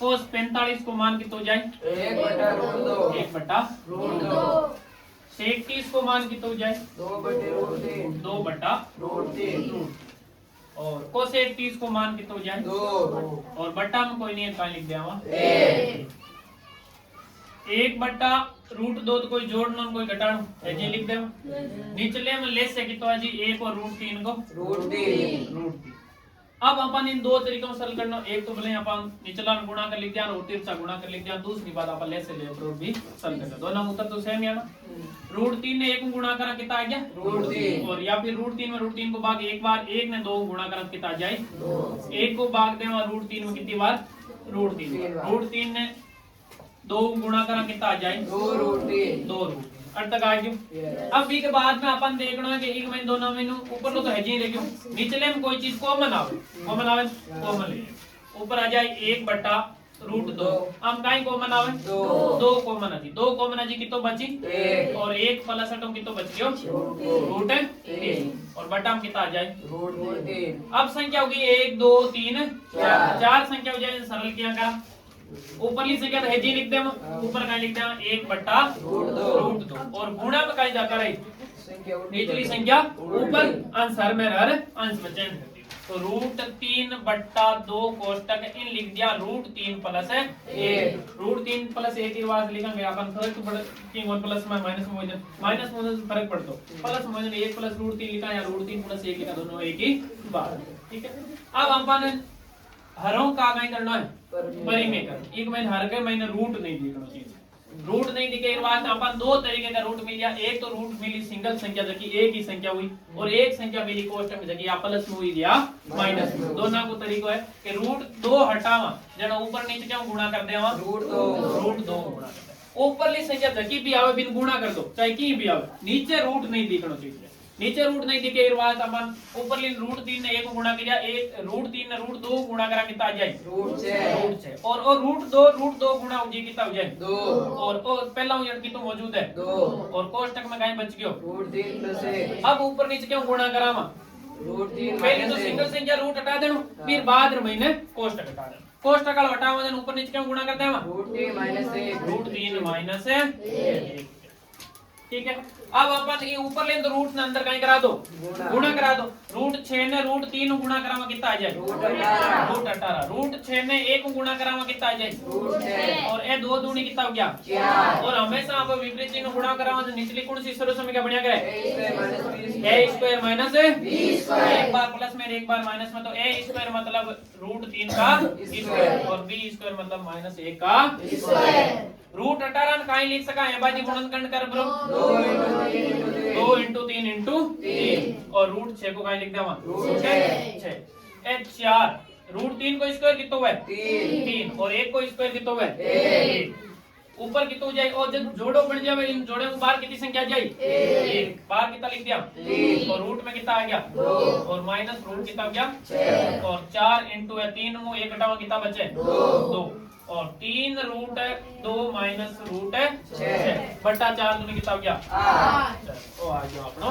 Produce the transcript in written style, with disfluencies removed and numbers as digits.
कोस 45 को मान कितो जाए 1/√2 1/√2। सेक 30 को मान कितो जाए 2/√3 2/√3। और कोसेक 30 को मान कितो जाए 2 और बट्टा में कोई नहीं है, कहाँ लिख दिया वहाँ 1/√2 तो कोई जोड़ना कोई घटाना है जी, लिख दे। निचले में लेस से कितो है जी 1 और √3 को √3। अब अपन इन दो तरीकों से सरल करना, एक तो भले अपन निचला में गुणा कर लिख दिया और तिरछा गुणा कर लिख दिया, दूसरी बात अपन लेस से ले प्रूफ भी सरल कर दिया। दोनों उत्तर तो सेम है ना। √3 ने 1 गुणा करा कितना आ गया √3 और या फिर √3 में √3 को भाग एक बार, 1 ने 2 गुणा करा कितना आ जाए 1 को भाग दे और √3 में कितनी बार √3 ने 2 गुणा करा कितना आ जाए 2√3 अर्थ तक आ गयो। अब बी के बाद में अपन देखना है कि एक में दोनों में ऊपर लो तो है जी देखो, निचले में कोई चीज कॉमन आवे कॉमन ले ऊपर आ जाए 1/√2। हम काई कॉमन आवे 2 कॉमन है जी, 2 कॉमन है जी कितो बची और 1 प्लस हटो कितो बच गयो √3 और बटा में कितना आ जाए √3। अब संख्या होगी 1 2 3 4 संख्या हो जाए सरल किया का। ऊपरली संख्या तो है जी लिख दे, ऊपर का लिख दे 1/√2 और गुणा में कहीं जाकर है निचली संख्या ऊपर आंसर में हर अंश में चेंज कर दी। तो √3/2 कोष्टक इन लिख दिया √3 + 1 √3 + 1 की बात लिखेंगे अपन फर्क तो पड़ कि और प्लस में माइनस में फर्क पड़तो प्लस में 1 + √3 लिखा या √3 + 1 लिखा, दोनों एक ही बात। ठीक है, अब अपन हरों का कहीं करना है परिमेय कर। एक मैंने हर के मैंने रूट नहीं लिखना चाहिए, रूट नहीं लिखे के बाद अपन दो तरीके का रूट मिल गया। एक तो रूट मिली सिंगल संख्या जबकि एक ही संख्या हुई और एक संख्या मिली कोष्टक में जबकि प्लस में हुई या माइनस में। दोनों को तरीका है कि √2 हटावा जरा ऊपर नीचे क्या गुणा कर देवा √2 गुणा कर दे। ऊपरली संख्या जबकि भी आवे बिन गुणा कर दो चाहे की भी आवे, नीचे रूट नहीं लिखना चाहिए। नीचे रूट नहीं दिखे के बाद अपन ऊपरली √3 ने 1 को गुणा किया, एक √3 ने √2 गुणा करा कितना आ जाए √6 और √2 गुणा हो जाए कितना हो जाए 2 और पहला यूनिट की तो मौजूद है 2 और कोष्टक में कहीं बच गयो √3 + 1। अब ऊपर नीचे क्यों गुणा करावा √3 पहले तो सिंगल संख्या रूट हटा देना, फिर बाद में महीने कोष्टक हटा देना। कोष्टक हटावा देना ऊपर नीचे क्यों गुणा कर देवा √3 - 1। ठीक है, अब अपन ये ऊपर ले तो रूट ने अंदर कहीं करा दो गुणा करा दो। √6 ने √3 गुणा करावा कितना आ जाए √18। √6 ने 1 गुणा करावा कितना आ जाए और ए 2 दूनी कितना हो गया 4 और हमेशा आप विपरीत चिन्ह गुणा करावा तो निचली कौन सी सर्व समय क्या बढ़िया करे a² - b²। एक बार प्लस में एक बार माइनस में, तो a² मतलब √3 का स्क्वायर और b² मतलब -1 का स्क्वायर। √18 कहीं लिख सका है बाजी गुणनखंड कर ब्रो 2 × 3 × 3 और √6 को कहीं लिख देवा 6 4 √3 को स्क्वायर कितना हुआ 3 और 1 को स्क्वायर कितना हुआ 1 ऊपर कितना हो जाए और जब जोड़ो बढ़ जाए इन जोड़े में बाहर कितनी संख्या जाए 1 बाहर कितना लिख दिया 3 और रूट में कितना आ गया 2 और माइनस रूट कितना हो गया 6 और 4 × 3 में 1 घटावा कितना बचे 2 और 3 रूट है 2 माइनस रूट है 6 बटा 4 में कितना हो गया 8। तो आ गया अपना